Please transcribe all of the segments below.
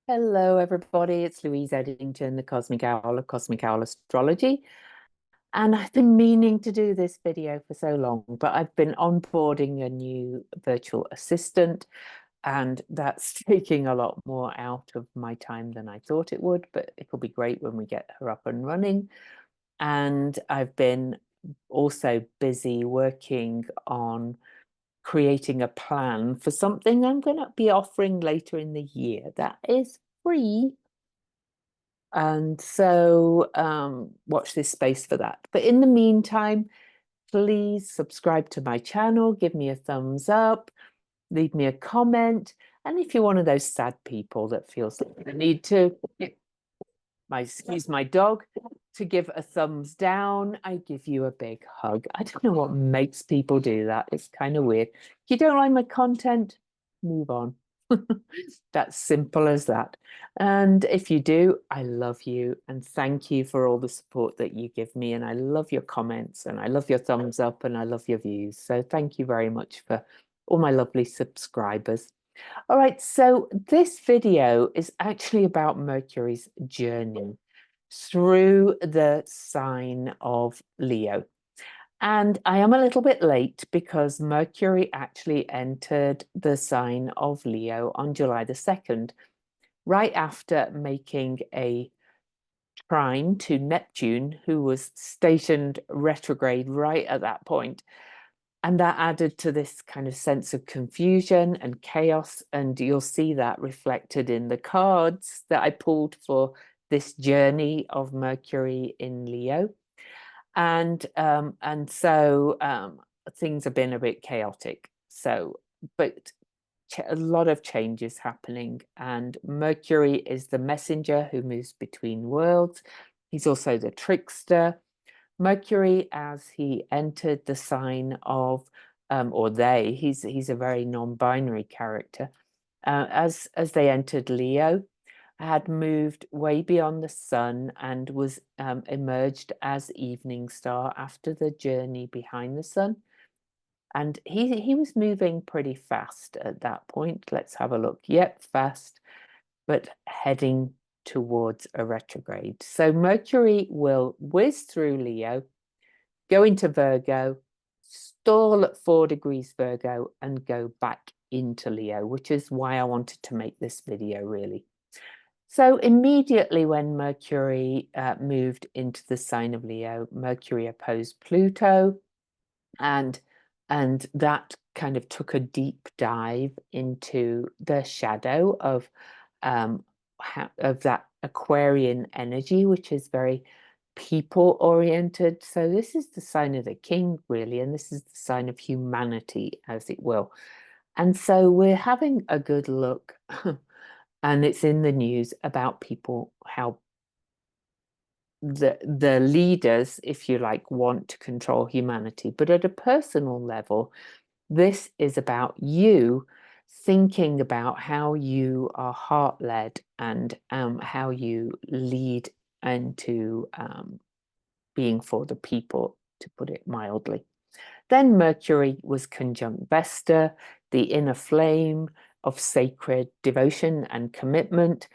Hello, everybody. It's Louise Eddington, the Cosmic Owl of Cosmic Owl Astrology. And I've been meaning to do this video for so long, but I've been onboarding a new virtual assistant, and that's taking a lot more out of my time than I thought it would, but it'll be great when we get her up and running. And I've been also busy working on creating a plan for something I'm going to be offering later in the year that is free. And so watch this space for that. But in the meantime, please subscribe to my channel, give me a thumbs up, leave me a comment. And if you're one of those sad people that feels like they need to, excuse my dog, to give a thumbs down, I give you a big hug. I don't know what makes people do that. It's kind of weird. If you don't like my content, move on. That's simple as that. And if you do, I love you and thank you for all the support that you give me. And I love your comments and I love your thumbs up and I love your views. So thank you very much for all my lovely subscribers. All right, so this video is actually about Mercury's journey through the sign of Leo. And I am a little bit late because Mercury actually entered the sign of Leo on July the 2nd, right after making a trine to Neptune, who was stationed retrograde right at that point. And that added to this kind of sense of confusion and chaos. And you'll see that reflected in the cards that I pulled for this journey of Mercury in Leo. And so things have been a bit chaotic. So, but a lot of changes happening. And Mercury is the messenger who moves between worlds. He's also the trickster. Mercury, as he entered the sign of, or they, he's a very non-binary character. As they entered Leo, had moved way beyond the sun and was emerged as evening star after the journey behind the sun. And he was moving pretty fast at that point. Let's have a look. Yep, fast, but heading towards a retrograde. So Mercury will whiz through Leo, go into Virgo, stall at 4 degrees Virgo, and go back into Leo, which is why I wanted to make this video, really. So immediately when Mercury moved into the sign of Leo, Mercury opposed Pluto, and that kind of took a deep dive into the shadow of that Aquarian energy, which is very people oriented. So this is the sign of the king, really, and this is the sign of humanity, as it will. And so we're having a good look, and it's in the news about people, how the leaders, if you like, want to control humanity. But at a personal level, this is about you thinking about how you are heart-led and how you lead into being for the people, to put it mildly. Then Mercury was conjunct Vesta, the inner flame of sacred devotion and commitment,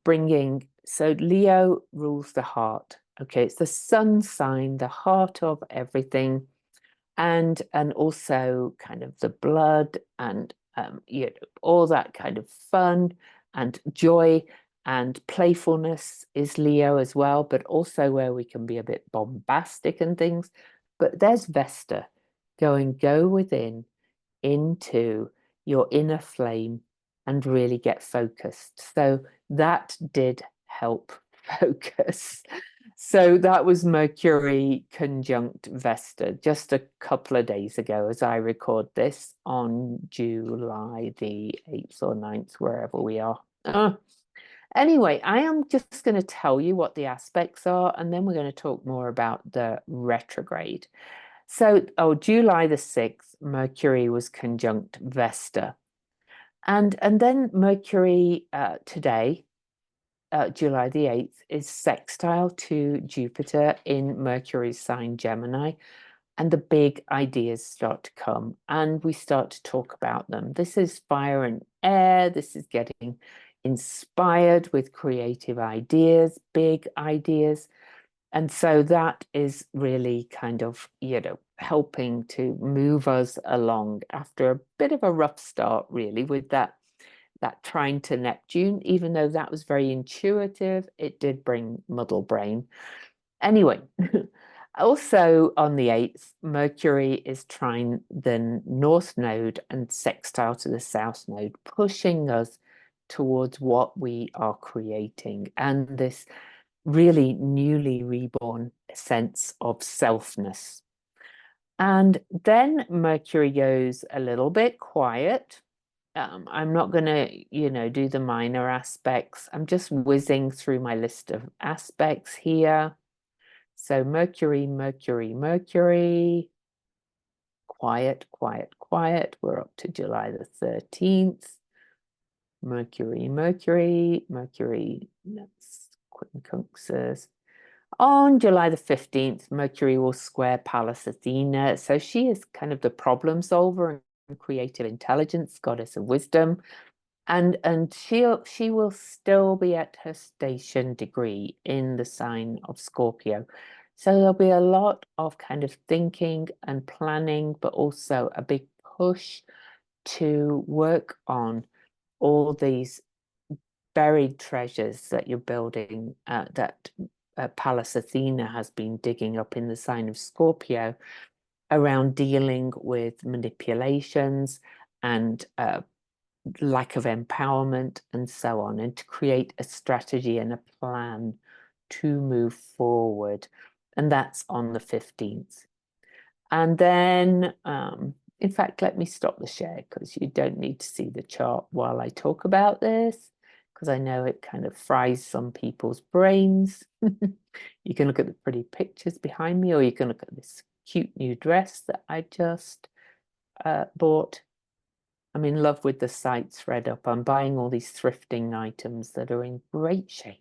bringing, so Leo rules the heart. Okay, it's the sun sign, the heart of everything, and also kind of the blood and all that kind of fun and joy and playfulness is Leo as well, but also where we can be a bit bombastic and things. But there's Vesta going, go within into your inner flame and really get focused. So that did help focus. So that was Mercury conjunct Vesta just a couple of days ago as I record this on July the 8th or 9th, wherever we are. Anyway, I am just going to tell you what the aspects are, and then we're going to talk more about the retrograde. So, July the 6th, Mercury was conjunct Vesta. And then Mercury today, July the 8th, is sextile to Jupiter in Mercury's sign Gemini. And the big ideas start to come and we start to talk about them. This is fire and air. This is getting inspired with creative ideas, big ideas. And so that is really kind of, helping to move us along after a bit of a rough start, really, with that trine to Neptune. Even though that was very intuitive, it did bring muddle brain. Anyway, also on the 8th, Mercury is trine the North Node and sextile to the South Node, pushing us towards what we are creating and this really newly reborn sense of selfness. And then Mercury goes a little bit quiet. I'm not going to, do the minor aspects. I'm just whizzing through my list of aspects here. So Mercury, Mercury, Mercury, quiet, quiet, quiet. We're up to July the 13th. Mercury, Mercury, Mercury, that's quincunxes. On July the 15th, Mercury will square Pallas Athena. So she is kind of the problem solver and creative intelligence, goddess of wisdom. And she will still be at her station degree in the sign of Scorpio. So there'll be a lot of kind of thinking and planning, but also a big push to work on all these buried treasures that you're building, that Pallas Athena has been digging up in the sign of Scorpio, around dealing with manipulations and lack of empowerment and so on, and to create a strategy and a plan to move forward. And that's on the 15th. And then, in fact, let me stop the share because you don't need to see the chart while I talk about this, because I know it kind of fries some people's brains. You can look at the pretty pictures behind me, or you can look at this cute new dress that I just bought. I'm in love with the site ThreadUp. I'm buying all these thrifting items that are in great shape.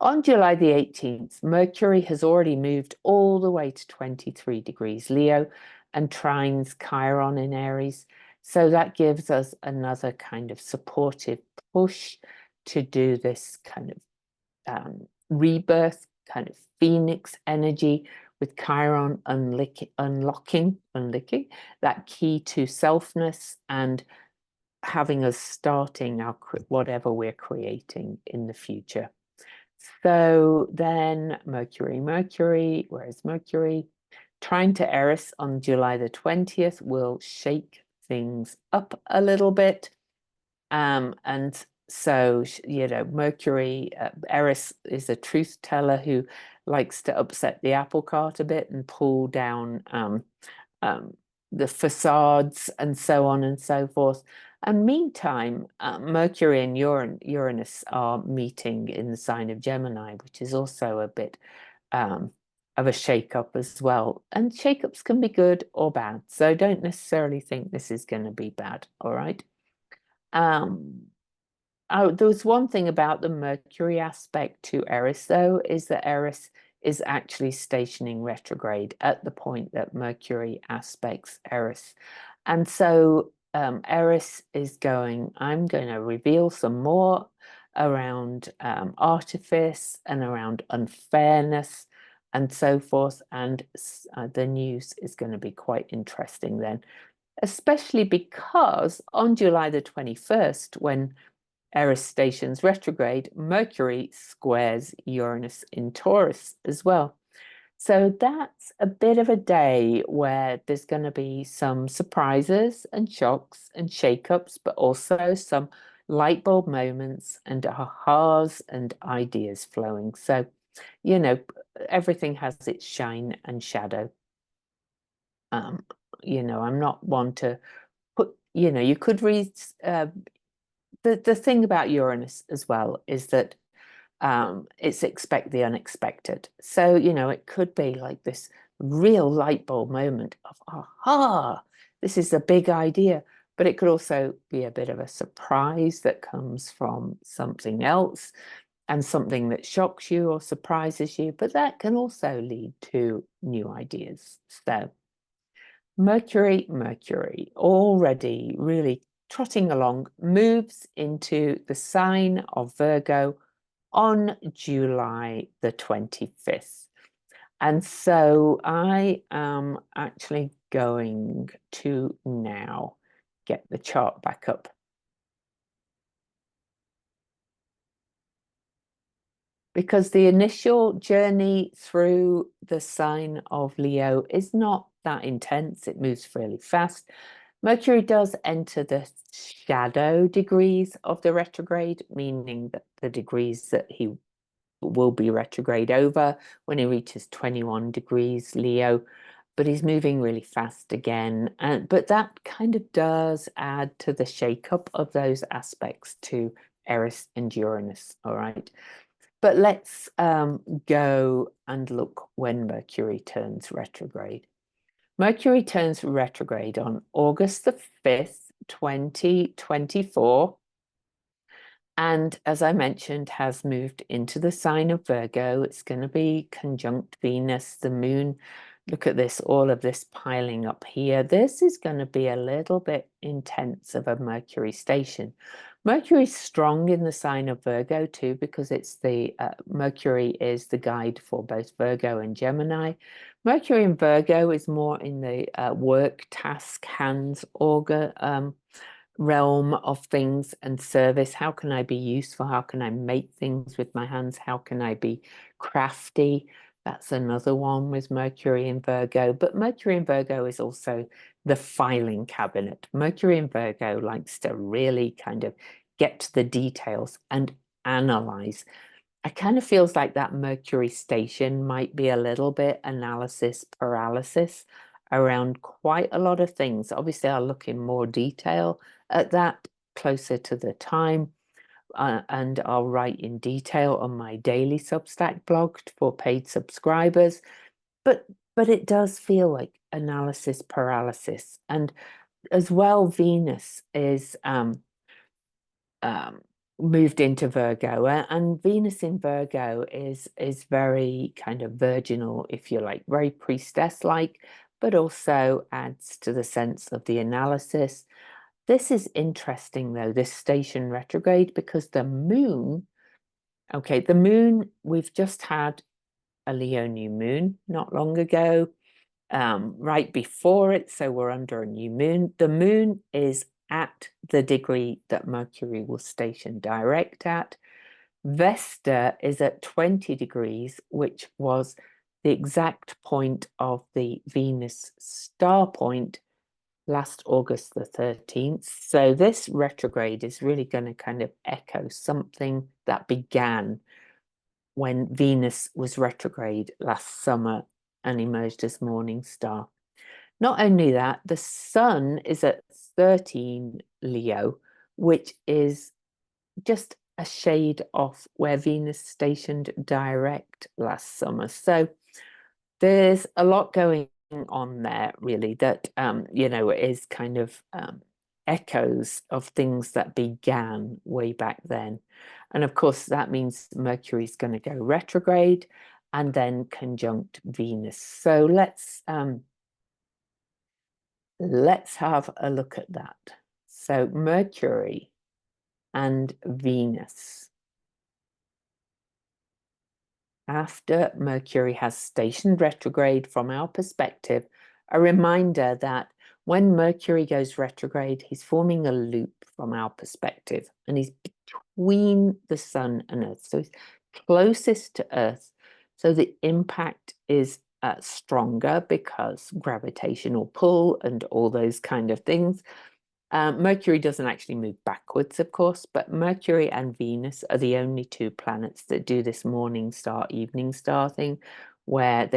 On July the 18th, Mercury has already moved all the way to 23 degrees Leo and trines Chiron in Aries. So that gives us another kind of supportive push to do this kind of rebirth, kind of phoenix energy, with Chiron unlocking that key to selfness and having us starting our whatever we're creating in the future. So then Mercury, where is Mercury? Trine to Eris on July the 20th will shake things up a little bit. And so, Mercury, Eris is a truth teller who likes to upset the apple cart a bit and pull down the facades and so on and so forth. And meantime, Mercury and Uranus are meeting in the sign of Gemini, which is also a bit of a shake-up as well. And shake-ups can be good or bad. So don't necessarily think this is going to be bad, all right? There was one thing about the Mercury aspect to Eris, though, is that Eris is actually stationing retrograde at the point that Mercury aspects Eris. And so Eris is going, I'm going to reveal some more around artifice and around unfairness and so forth. And the news is going to be quite interesting then, especially because on July the 21st, when Eris stations retrograde, Mercury squares Uranus in Taurus as well. So that's a bit of a day where there's going to be some surprises and shocks and shakeups, but also some light bulb moments and ahas and ideas flowing. So, everything has its shine and shadow. I'm not one to put, you could read the thing about Uranus as well is that it's expect the unexpected. So, it could be like this real light bulb moment of, aha, this is a big idea. But it could also be a bit of a surprise that comes from something else and something that shocks you or surprises you. But that can also lead to new ideas. So Mercury, already really trotting along, moves into the sign of Virgo on July the 25th. And so I am actually going to now get the chart back up. Because the initial journey through the sign of Leo is not that intense. It moves fairly fast. Mercury does enter the shadow degrees of the retrograde, meaning that the degrees that he will be retrograde over when he reaches 21 degrees Leo, but he's moving really fast again. But that kind of does add to the shakeup of those aspects to Eris and Uranus, all right? But let's go and look when Mercury turns retrograde. Mercury turns retrograde on August the 5th, 2024. And as I mentioned, has moved into the sign of Virgo. It's going to be conjunct Venus, the moon. Look at this, all of this piling up here. This is going to be a little bit intense of a Mercury station. Mercury's strong in the sign of Virgo too, because it's the Mercury is the guide for both Virgo and Gemini. Mercury in Virgo is more in the work, task, hands, augur realm of things and service. How can I be useful? How can I make things with my hands? How can I be crafty? That's another one with Mercury in Virgo. But Mercury in Virgo is also the filing cabinet. Mercury in Virgo likes to really kind of get to the details and analyze. It kind of feels like that Mercury station might be a little bit analysis paralysis around quite a lot of things. Obviously, I'll look in more detail at that closer to the time. And I'll write in detail on my daily Substack blog for paid subscribers. But it does feel like analysis paralysis. And as well, Venus is moved into Virgo, and Venus in Virgo is very kind of virginal, if you like, very priestess-like, but also adds to the sense of the analysis. This is interesting, though, this station retrograde, because the moon, okay, the moon, we've just had a Leo new moon not long ago, right before it, so we're under a new moon. The moon is at the degree that Mercury will station direct at. Vesta is at 20 degrees, which was the exact point of the Venus star point last August the 13th. So this retrograde is really going to kind of echo something that began when Venus was retrograde last summer and emerged as morning star. Not only that, the sun is at 13 Leo, which is just a shade off where Venus stationed direct last summer. So there's a lot going on there, really, that, you know, is kind of echoes of things that began way back then. And of course, that means Mercury's going to go retrograde and then conjunct Venus. So let's have a look at that. So Mercury and Venus. After Mercury has stationed retrograde, from our perspective, a reminder that when Mercury goes retrograde, he's forming a loop from our perspective, and he's between the sun and Earth. So he's closest to Earth. So the impact is stronger because gravitational pull and all those kind of things. Mercury doesn't actually move backwards, of course, but Mercury and Venus are the only two planets that do this morning star, evening star thing, where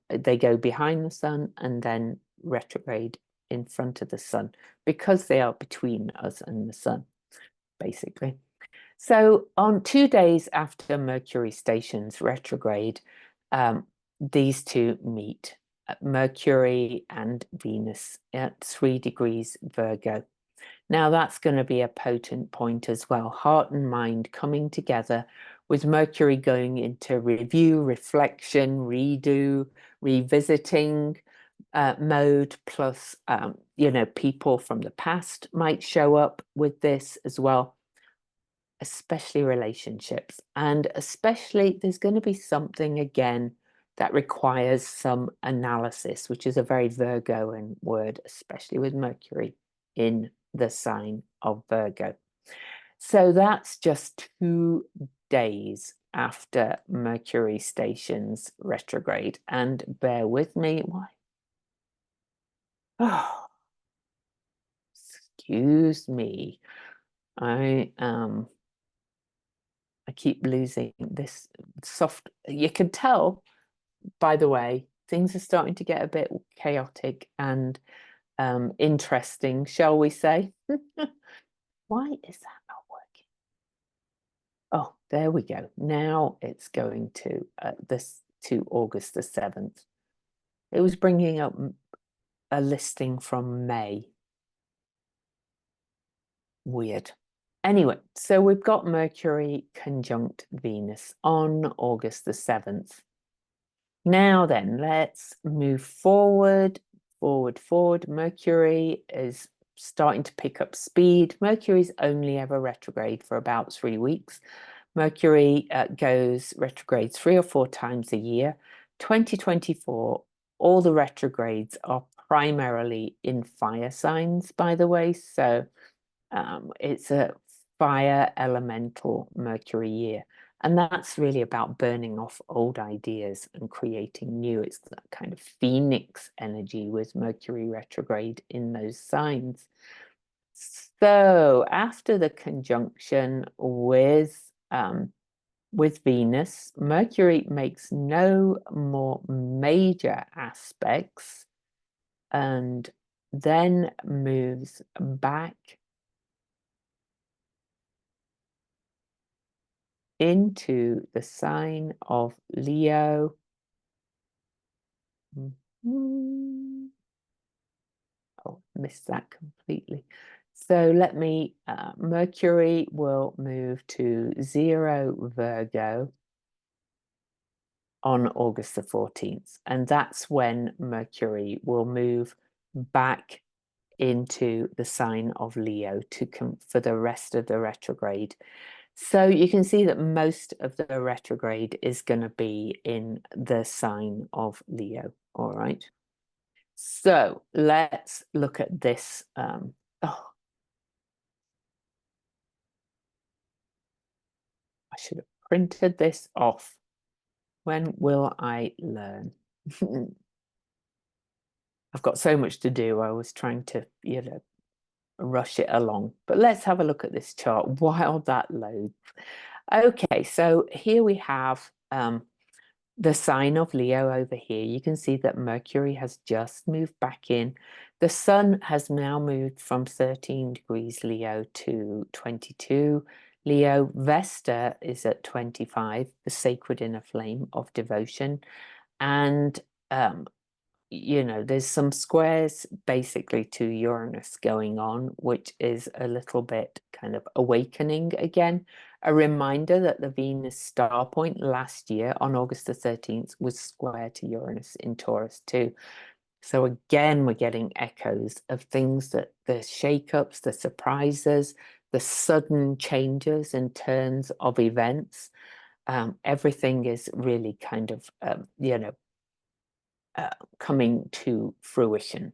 they go behind the sun and then retrograde in front of the sun, because they are between us and the sun, basically. So on 2 days after Mercury stations retrograde, these two meet, Mercury and Venus at 3 degrees Virgo. Now that's going to be a potent point as well. Heart and mind coming together, with Mercury going into review, reflection, redo, revisiting, mode, plus, you know, people from the past might show up with this as well, especially relationships. And especially there's going to be something again that requires some analysis, which is a very Virgoan word, especially with Mercury in the sign of Virgo. So that's just 2 days after Mercury stations retrograde. And bear with me. Why? Oh, excuse me. I keep losing this soft. You can tell, by the way, things are starting to get a bit chaotic and interesting, shall we say? Why is that not working? Oh, there we go. Now it's going to this to August the 7th. It was bringing up a listing from May. Weird. Anyway, so we've got Mercury conjunct Venus on August the 7th. Now then, let's move forward. Mercury is starting to pick up speed. Mercury's only ever retrograde for about 3 weeks. Mercury goes retrograde 3 or 4 times a year. 2024, all the retrogrades are primarily in fire signs, by the way. So it's a fire elemental Mercury year. And that's really about burning off old ideas and creating new. It's that kind of phoenix energy with Mercury retrograde in those signs. So after the conjunction with Venus, Mercury makes no more major aspects and then moves back into the sign of Leo. Oh, missed that completely. So let me, Mercury will move to 0 Virgo on August the 14th. And that's when Mercury will move back into the sign of Leo for the rest of the retrograde. So you can see that most of the retrograde is going to be in the sign of Leo. All right. So let's look at this. Oh, I should have printed this off. When will I learn? I've got so much to do. I was trying to, you know, rush it along. But let's have a look at this chart while that loads. Okay, so here we have the sign of Leo over here. You can see that Mercury has just moved back in. The sun has now moved from 13 degrees Leo to 22 Leo. Vesta is at 25, the sacred inner flame of devotion. And you know, there's some squares basically to Uranus going on, which is a little bit kind of awakening again. A reminder that the Venus star point last year on August the 13th was square to Uranus in Taurus too. So again, we're getting echoes of things that the shakeups, the surprises, the sudden changes and turns of events. Everything is really kind of, you know, coming to fruition.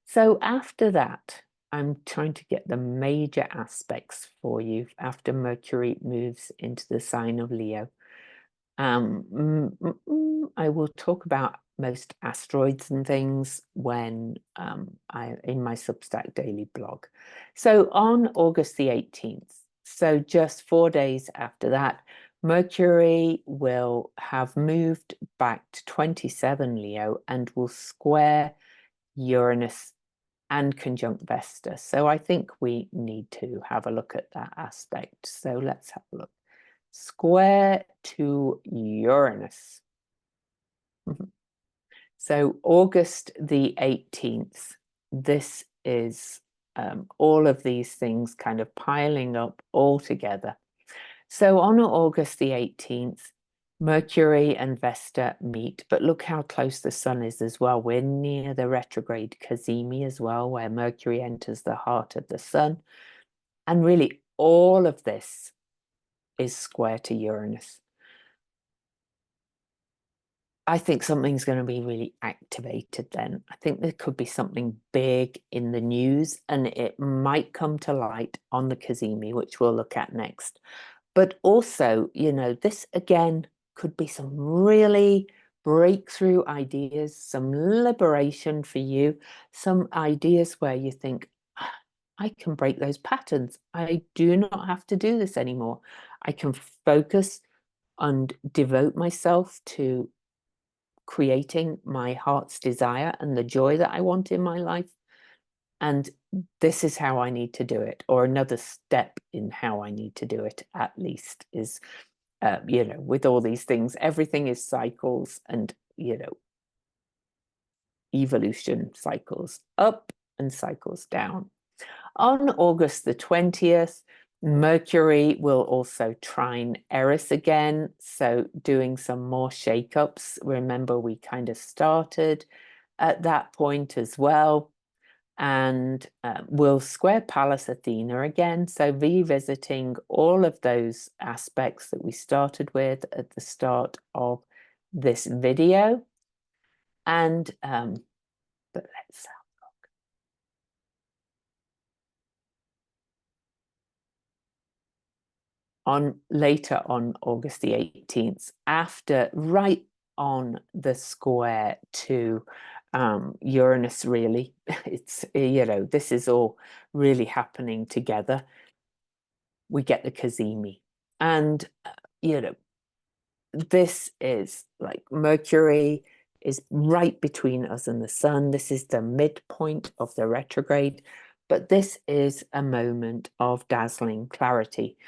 So after that, I'm trying to get the major aspects for you after Mercury moves into the sign of Leo. I will talk about most asteroids and things when in my Substack daily blog. So on August the 18th, so just 4 days after that, Mercury will have moved back to 27 Leo and will square Uranus and conjunct Vesta. So I think we need to have a look at that aspect. So let's have a look. Square to Uranus. So August the 18th, this is all of these things kind of piling up all together. So on August the 18th, Mercury and Vesta meet, but look how close the sun is as well. We're near the retrograde Cazimi as well, where Mercury enters the heart of the sun. And really, all of this is square to Uranus. I think something's going to be really activated then. I think there could be something big in the news, and it might come to light on the Cazimi, which we'll look at next. But also, this again could be some really breakthrough ideas, some liberation for you, some ideas where you think, "Ah, I can break those patterns. I do not have to do this anymore. I can focus and devote myself to creating my heart's desire and the joy that I want in my life. And this is how I need to do it, or another step in how I need to do it, at least, is, with all these things, everything is cycles and, evolution, cycles up and cycles down. On August the 20th, Mercury will also trine Eris again, so doing some more shakeups. Remember, we kind of started at that point as well. And we'll square Pallas Athena again, so revisiting all of those aspects that we started with at the start of this video. And but let's on later on August the 18th, after right on the square to Uranus, really. It's, this is all really happening together. We get the Kazimi. And, this is like Mercury is right between us and the sun. This is the midpoint of the retrograde, but this is a moment of dazzling clarity.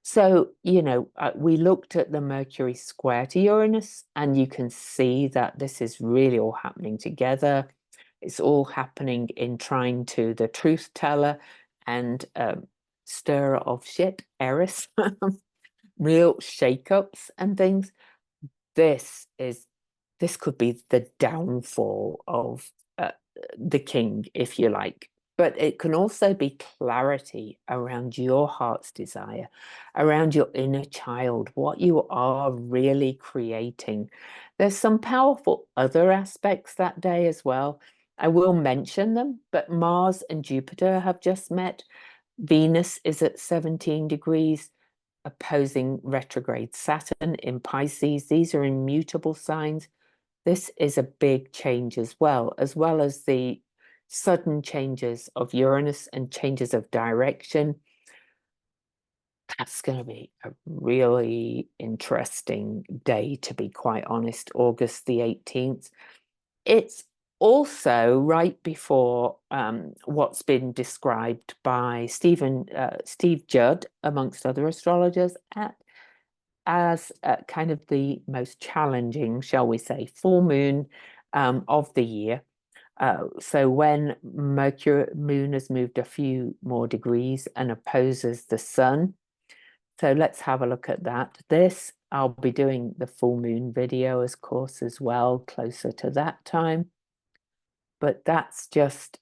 So, we looked at the Mercury square to Uranus, and you can see that this is really all happening together. It's all happening in trine to the truth teller and stirrer of shit, Eris, real shakeups and things. This could be the downfall of the king, if you like. But it can also be clarity around your heart's desire, around your inner child, what you are really creating. There's some powerful other aspects that day as well. I will mention them, but Mars and Jupiter have just met. Venus is at 17 degrees, opposing retrograde Saturn in Pisces. These are immutable signs. This is a big change as well as the sudden changes of Uranus and changes of direction. That's going to be a really interesting day, to be quite honest, August the 18th. It's also right before what's been described by Steve Judd, amongst other astrologers, as kind of the most challenging, shall we say, full moon of the year. So when moon has moved a few more degrees and opposes the sun. So let's have a look at that. I'll be doing the full moon video, of course, as well, closer to that time. But that's just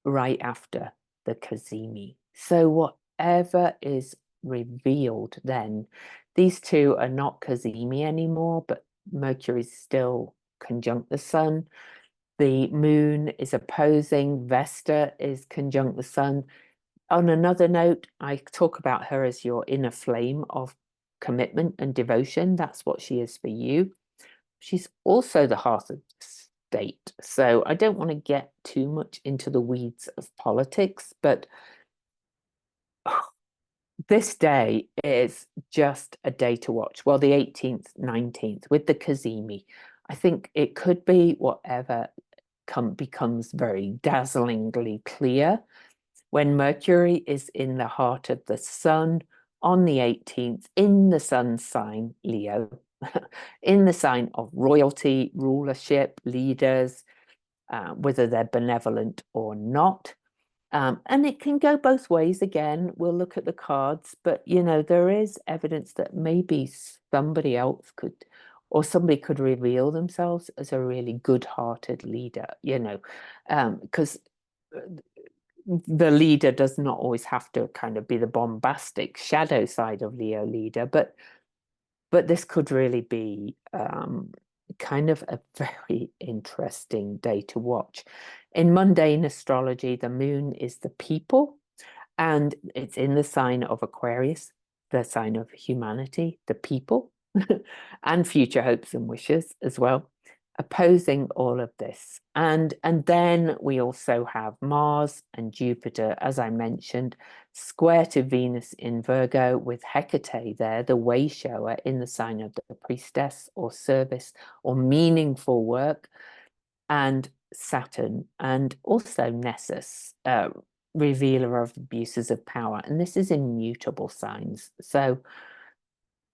right after the Cazimi. So whatever is revealed then, these two are not Cazimi anymore, but Mercury's still conjunct the sun. The moon is opposing, Vesta is conjunct the sun. On another note, I talk about her as your inner flame of commitment and devotion. That's what she is for you. She's also the heart of the state. So I don't want to get too much into the weeds of politics, but this day is just a day to watch. Well, the 18th, 19th with the Cazimi. I think it could be whatever becomes very dazzlingly clear when Mercury is in the heart of the sun on the 18th in the sun sign Leo, in the sign of royalty, rulership, leaders, whether they're benevolent or not. And it can go both ways. Again, we'll look at the cards, but there is evidence that maybe somebody else could or somebody could reveal themselves as a really good-hearted leader, because the leader does not always have to kind of be the bombastic shadow side of Leo leader, but this could really be kind of a very interesting day to watch. In mundane astrology, the moon is the people, and it's in the sign of Aquarius, the sign of humanity, the people, and future hopes and wishes as well, opposing all of this. And then we also have Mars and Jupiter, as I mentioned, square to Venus in Virgo, with Hecate there, the way shower, in the sign of the priestess, or service, or meaningful work, and Saturn, and also Nessus, revealer of abuses of power. And this is in mutable signs, so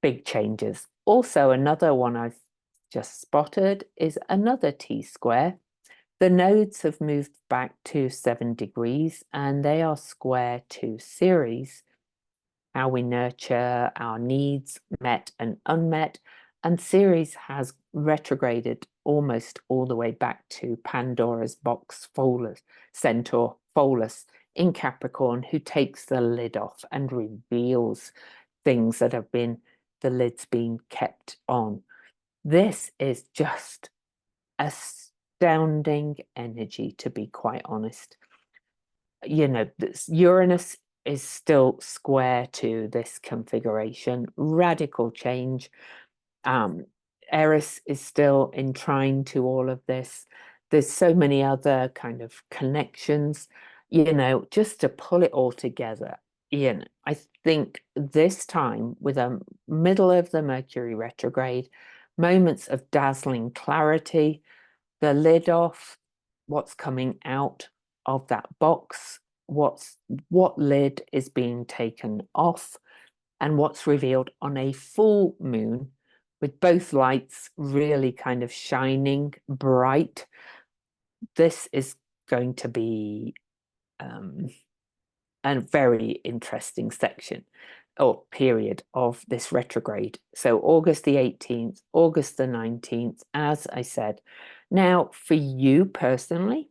big changes. Also, another one I've just spotted is another T-square. The nodes have moved back to 7 degrees, and they are square to Ceres, how we nurture our needs, met and unmet. And Ceres has retrograded almost all the way back to Pandora's box, Pholus, Centaur, Pholus in Capricorn, who takes the lid off and reveals things that have been, the lid's being kept on. This is just astounding energy, to be quite honest. Uranus is still square to this configuration, radical change. Eris is in trine to all of this. There's so many other kind of connections, just to pull it all together. I think this time, with a middle of the Mercury retrograde, moments of dazzling clarity, the lid off, what's coming out of that box, what lid is being taken off, and what's revealed on a full moon, with both lights really kind of shining bright. This is going to be a very interesting section or period of this retrograde. So August the 18th, August the 19th, as I said. Now, for you personally,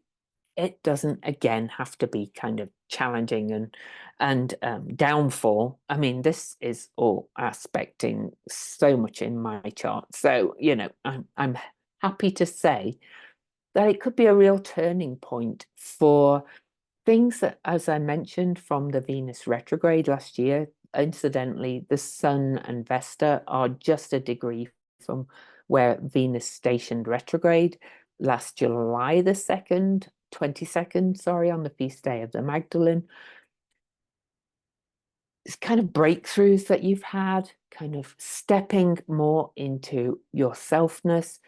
it doesn't, again, have to be kind of challenging and downfall. I mean, this is all aspecting so much in my chart. So, I'm happy to say that it could be a real turning point for things that, as I mentioned, from the Venus retrograde last year. Incidentally, the Sun and Vesta are just a degree from where Venus stationed retrograde last July the 22nd, sorry, on the feast day of the Magdalene. It's kind of breakthroughs that you've had, kind of stepping more into your selfness,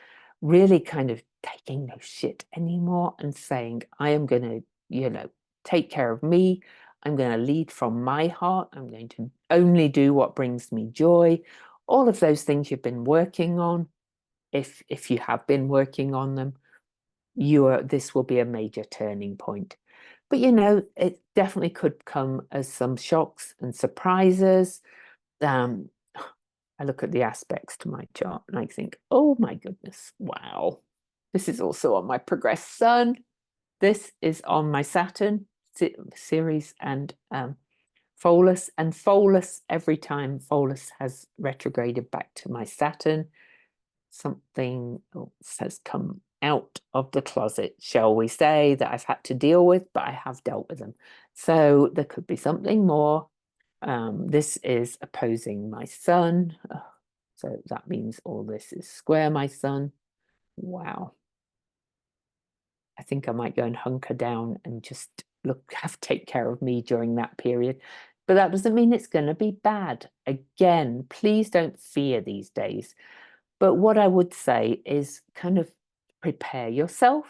really kind of taking no shit anymore and saying, I am going to, take care of me. I'm going to lead from my heart. I'm going to only do what brings me joy. All of those things you've been working on, if you have been working on them, this will be a major turning point. But it definitely could come as some shocks and surprises. I look at the aspects to my chart and I think, oh my goodness, wow. This is also on my progressed Sun. This is on my Saturn, Ceres and Pholus. And Pholus, every time Pholus has retrograded back to my Saturn, something else has come out of the closet, shall we say, that I've had to deal with, but I have dealt with them. So there could be something more. This is opposing my Sun. So that means all this is square my Sun. Wow. I think I might go and hunker down and just take care of me during that period. But that doesn't mean it's going to be bad. Again, please don't fear these days. But what I would say is kind of prepare yourself,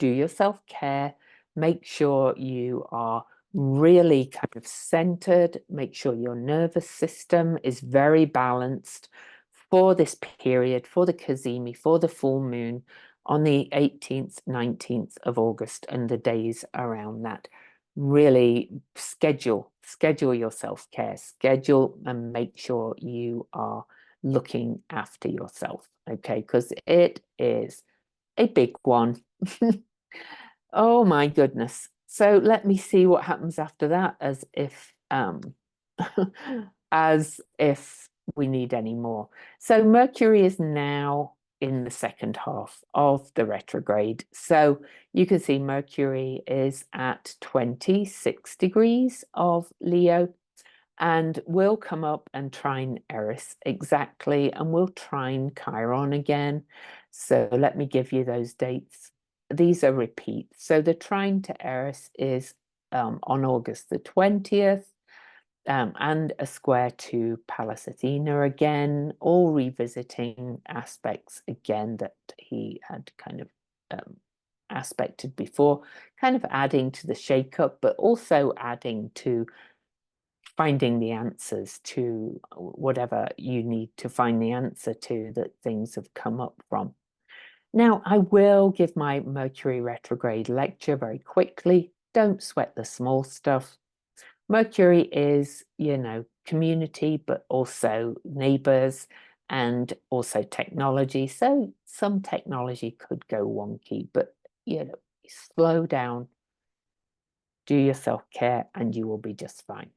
do your self-care, make sure you are really kind of centered, make sure your nervous system is very balanced for this period, for the Cazimi, for the full moon on the 18th, 19th of August and the days around that. Really schedule your self-care, schedule and make sure you are looking after yourself, okay? Because it is a big one. Oh my goodness. So let me see what happens after that, as if as if we need any more. So Mercury is now in the second half of the retrograde. So you can see Mercury is at 26 degrees of Leo, and we'll come up and trine Eris exactly, and we'll trine Chiron again. So let me give you those dates. These are repeats. So the trine to Eris is on August the 20th, and a square to Pallas Athena again, all revisiting aspects again that he had kind of aspected before, kind of adding to the shake-up, but also adding to finding the answers to whatever you need to find the answer to that things have come up from. Now, I will give my Mercury retrograde lecture very quickly. Don't sweat the small stuff. Mercury is, you know, community, but also neighbors and also technology. So some technology could go wonky, but, you know, slow down, do your self-care, and you will be just fine.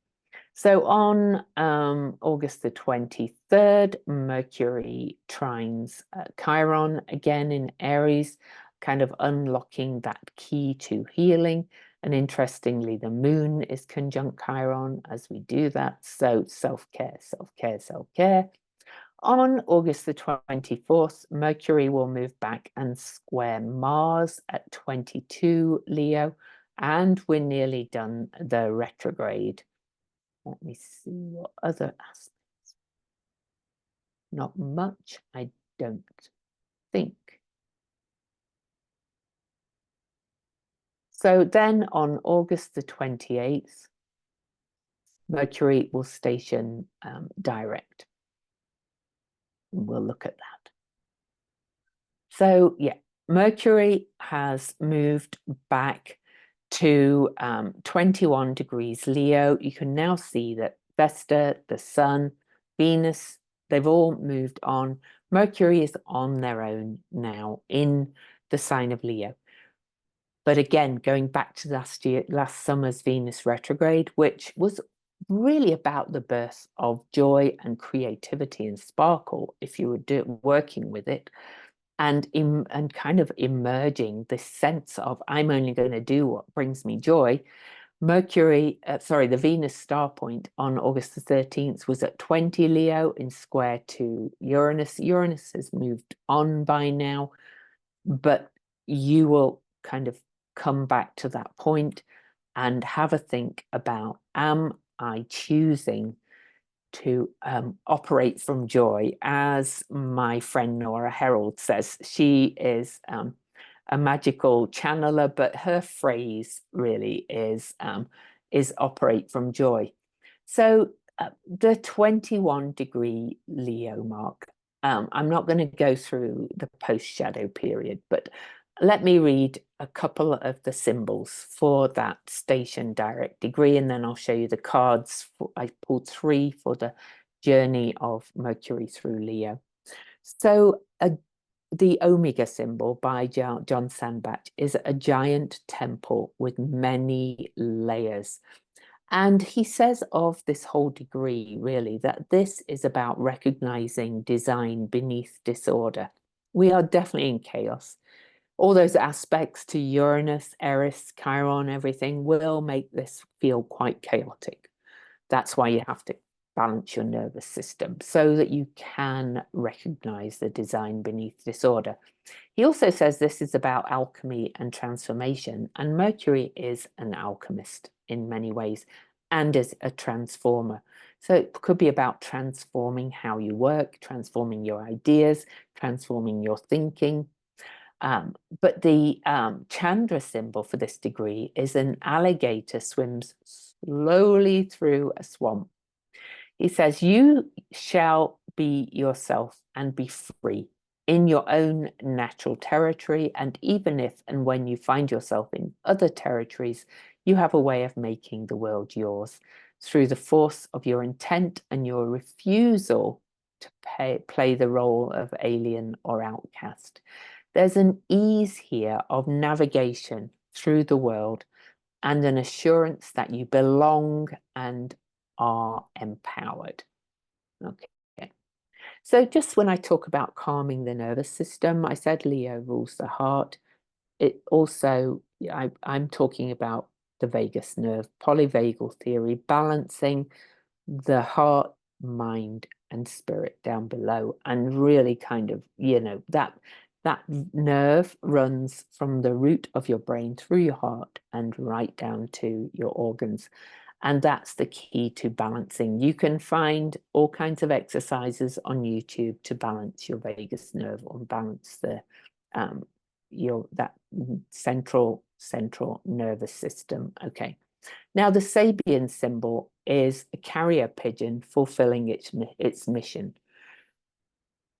So on August the 23rd, Mercury trines Chiron again in Aries, kind of unlocking that key to healing. And interestingly, the moon is conjunct Chiron as we do that. So self-care, self-care, self-care. On August the 24th, Mercury will move back and square Mars at 22 Leo, and we're nearly done the retrograde. Let me see what other aspects. Not much, I don't think. So then on August the 28th, Mercury will station direct. And we'll look at that. So yeah, Mercury has moved back to 21 degrees Leo. You can now see that Vesta, the Sun, Venus, they've all moved on. Mercury is on their own now in the sign of Leo. But again, going back to last summer's Venus retrograde, which was really about the birth of joy and creativity and sparkle, if you were working with it, and kind of emerging this sense of I'm only going to do what brings me joy. Mercury, the Venus star point on August the 13th was at 20 Leo in square to Uranus. Uranus has moved on by now, but you will kind of come back to that point and have a think about, am I choosing to operate from joy? As my friend Nora Herold says, she is a magical channeler, but her phrase really is operate from joy. So the 21-degree Leo mark, I'm not going to go through the post-shadow period, but let me read a couple of the symbols for that station direct degree, and then I'll show you the cards. I pulled 3 for the journey of Mercury through Leo. So the Omega symbol by John Sandbach is a giant temple with many layers. And he says of this whole degree, really, that this is about recognizing design beneath disorder. We are definitely in chaos. All those aspects to Uranus, Eris, Chiron, everything will make this feel quite chaotic. That's why you have to balance your nervous system so that you can recognize the design beneath disorder. He also says this is about alchemy and transformation, and Mercury is an alchemist in many ways and is a transformer. So it could be about transforming how you work, transforming your ideas, transforming your thinking. But the Chandra symbol for this degree is an alligator swims slowly through a swamp. He says, you shall be yourself and be free in your own natural territory. And even if and when you find yourself in other territories, you have a way of making the world yours through the force of your intent and your refusal to play the role of alien or outcast. There's an ease here of navigation through the world and an assurance that you belong and are empowered. Okay. So just when I talk about calming the nervous system, I said Leo rules the heart. It also, I'm talking about the vagus nerve, polyvagal theory, balancing the heart, mind, and spirit down below, and really kind of, that nerve runs from the root of your brain through your heart and right down to your organs. And that's the key to balancing. You can find all kinds of exercises on YouTube to balance your vagus nerve or balance the that central nervous system. Okay. Now the Sabian symbol is a carrier pigeon fulfilling its mission.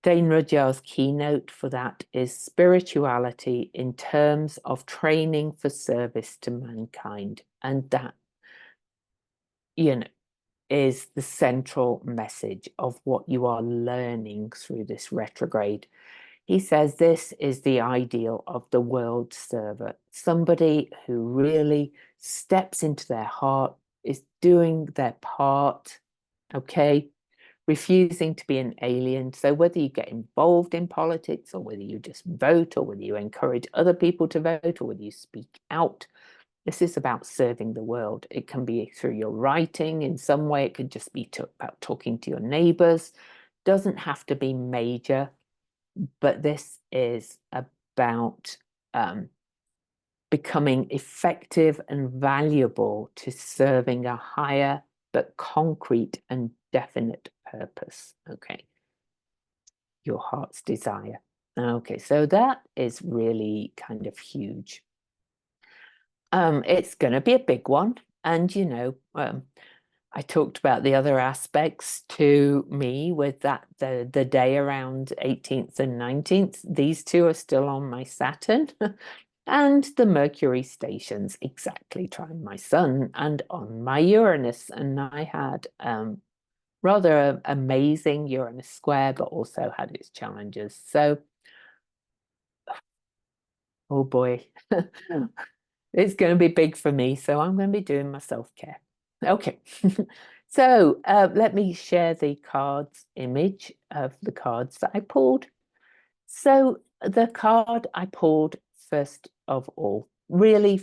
Dane Rudyard's keynote for that is spirituality in terms of training for service to mankind. And that, is the central message of what you are learning through this retrograde. He says this is the ideal of the world server, somebody who really steps into their heart, is doing their part, okay, refusing to be an alien. So whether you get involved in politics or whether you just vote or whether you encourage other people to vote or whether you speak out, this is about serving the world. It can be through your writing in some way. It could just be about talking to your neighbors. Doesn't have to be major, but this is about becoming effective and valuable to serving a higher but concrete and definite purpose. Okay. Your heart's desire. Okay, so that is really kind of huge. It's going to be a big one. And, I talked about the other aspects to me with that the day around 18th and 19th. These two are still on my Saturn. And the Mercury stations exactly trying my Sun and on my Uranus. And I had rather amazing Uranus square, but also had its challenges. So, oh boy, it's going to be big for me. So I'm going to be doing my self-care. Okay. So let me share the cards image of the cards that I pulled. So the card I pulled first of all, really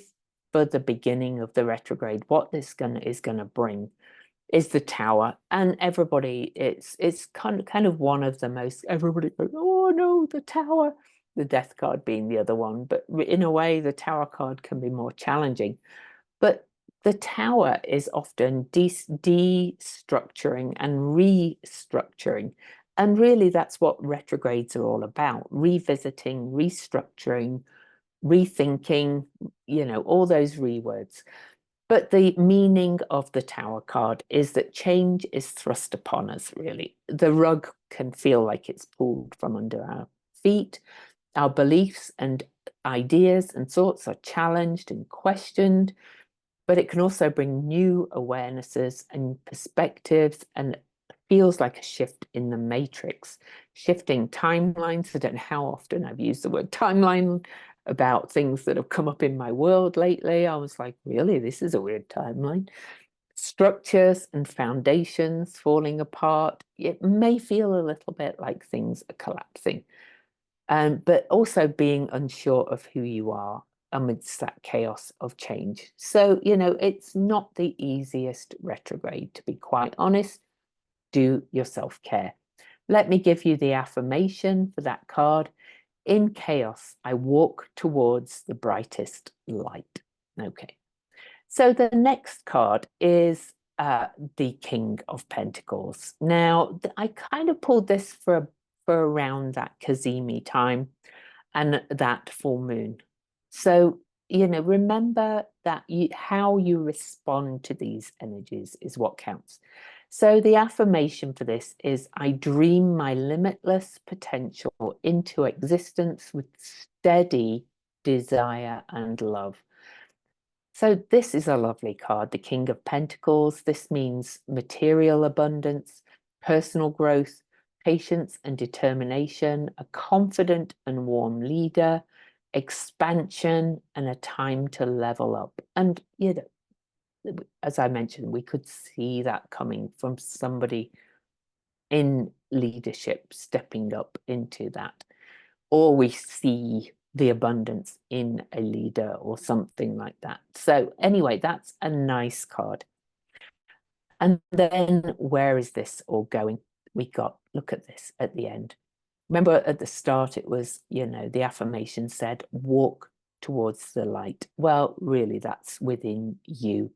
for the beginning of the retrograde, what this is gonna bring is the Tower. And everybody, it's kind of one of the most, everybody goes, oh no, the Tower, the Death card being the other one. But in a way, the Tower card can be more challenging. But the Tower is often destructuring and restructuring. And really, that's what retrogrades are all about: revisiting, restructuring, rethinking, all those words. But the meaning of the Tower card is that change is thrust upon us, really. The rug can feel like it's pulled from under our feet. Our beliefs and ideas and thoughts are challenged and questioned. But it can also bring new awarenesses and perspectives, and feels like a shift in the matrix, shifting timelines. I don't know how often I've used the word timeline about things that have come up in my world lately. I was like, really, this is a weird timeline. Structures and foundations falling apart. It may feel a little bit like things are collapsing, but also being unsure of who you are amidst that chaos of change. So, it's not the easiest retrograde, to be quite honest. Do your self-care. Let me give you the affirmation for that card. In chaos, I walk towards the brightest light. Okay. So the next card is the King of Pentacles. Now, I kind of pulled this for around that Cazimi time and that full moon. So, remember that how you respond to these energies is what counts. So the affirmation for this is, I dream my limitless potential into existence with steady desire and love. So this is a lovely card, the King of Pentacles. This means material abundance, personal growth, patience and determination, a confident and warm leader, expansion, and a time to level up. And, you know, as I mentioned, we could see that coming from somebody in leadership stepping up into that. Or we see the abundance in a leader or something like that. So anyway, that's a nice card. And then where is this all going? We got, look at this at the end. Remember at the start, it was, you know, the affirmation said, walk towards the light. Well, really, that's within you.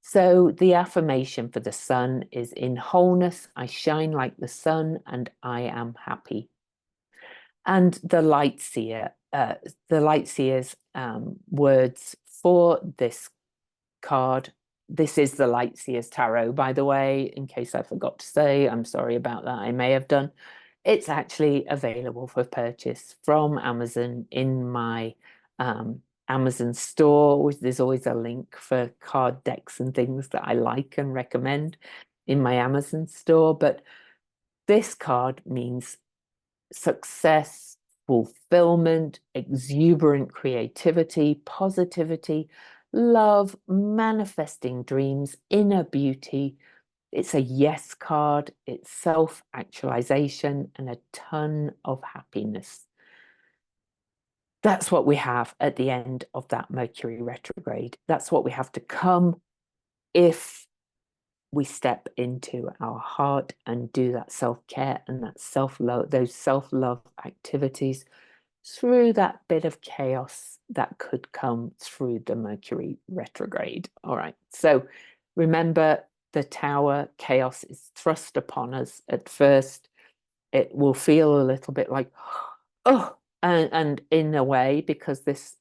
So the affirmation for the sun is, in wholeness, I shine like the sun and I am happy. And the light seer, the light seer's words for this card. This is the Light Seer's Tarot, by the way, in case I forgot to say. I'm sorry about that. I may have done. It's actually available for purchase from Amazon in my Amazon store. There's always a link for card decks and things that I like and recommend in my Amazon store. But this card means success, fulfillment, exuberant creativity, positivity, love, manifesting dreams, inner beauty. It's a yes card, it's self-actualization and a ton of happiness. That's what we have at the end of that Mercury retrograde. That's what we have to come if we step into our heart and do that self-care and that self-love, those self-love activities through that bit of chaos that could come through the Mercury retrograde. All right, so remember, the tower, chaos is thrust upon us at first. It will feel a little bit like, oh, and in a way, because this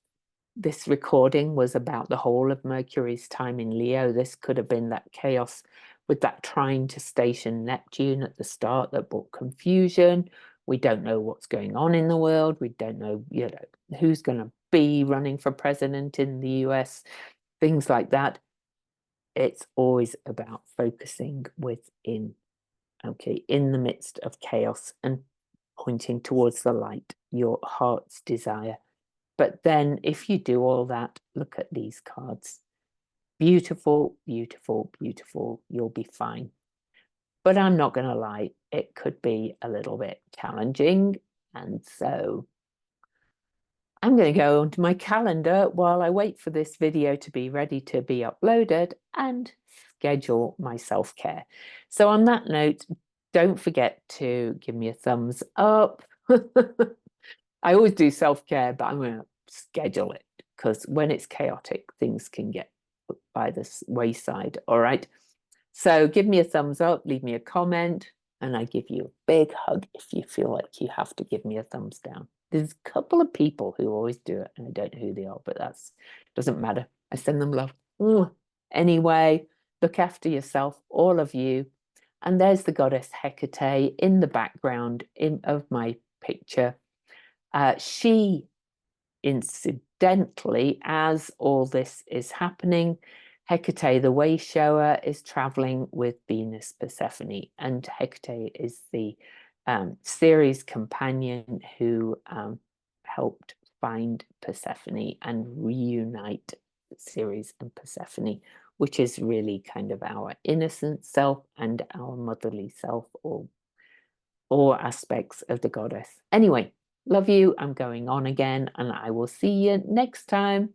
recording was about the whole of Mercury's time in Leo, this could have been that chaos with that trying to station Neptune at the start that brought confusion. We don't know what's going on in the world. We don't know, you know, who's going to be running for president in the US, things like that. It's always about focusing within, okay, in the midst of chaos and pointing towards the light, your heart's desire. But then if you do all that, look at these cards. Beautiful, beautiful, beautiful. You'll be fine. But I'm not going to lie, it could be a little bit challenging. And so I'm going to go onto my calendar while I wait for this video to be ready to be uploaded and schedule my self-care. So on that note, don't forget to give me a thumbs up. I always do self-care, but I'm going to schedule it because when it's chaotic, things can get put by the wayside. All right. So give me a thumbs up, leave me a comment, and I give you a big hug if you feel like you have to give me a thumbs down. There's a couple of people who always do it, and I don't know who they are, but that doesn't matter. I send them love. Anyway, look after yourself, all of you. And there's the goddess Hecate in the background of my picture. She, incidentally, as all this is happening, Hecate, the way shower, is traveling with Venus Persephone, and Hecate is the Ceres companion who helped find Persephone and reunite Ceres and Persephone, which is really kind of our innocent self and our motherly self, or aspects of the goddess. Anyway, love you. I'm going on again, and I will see you next time.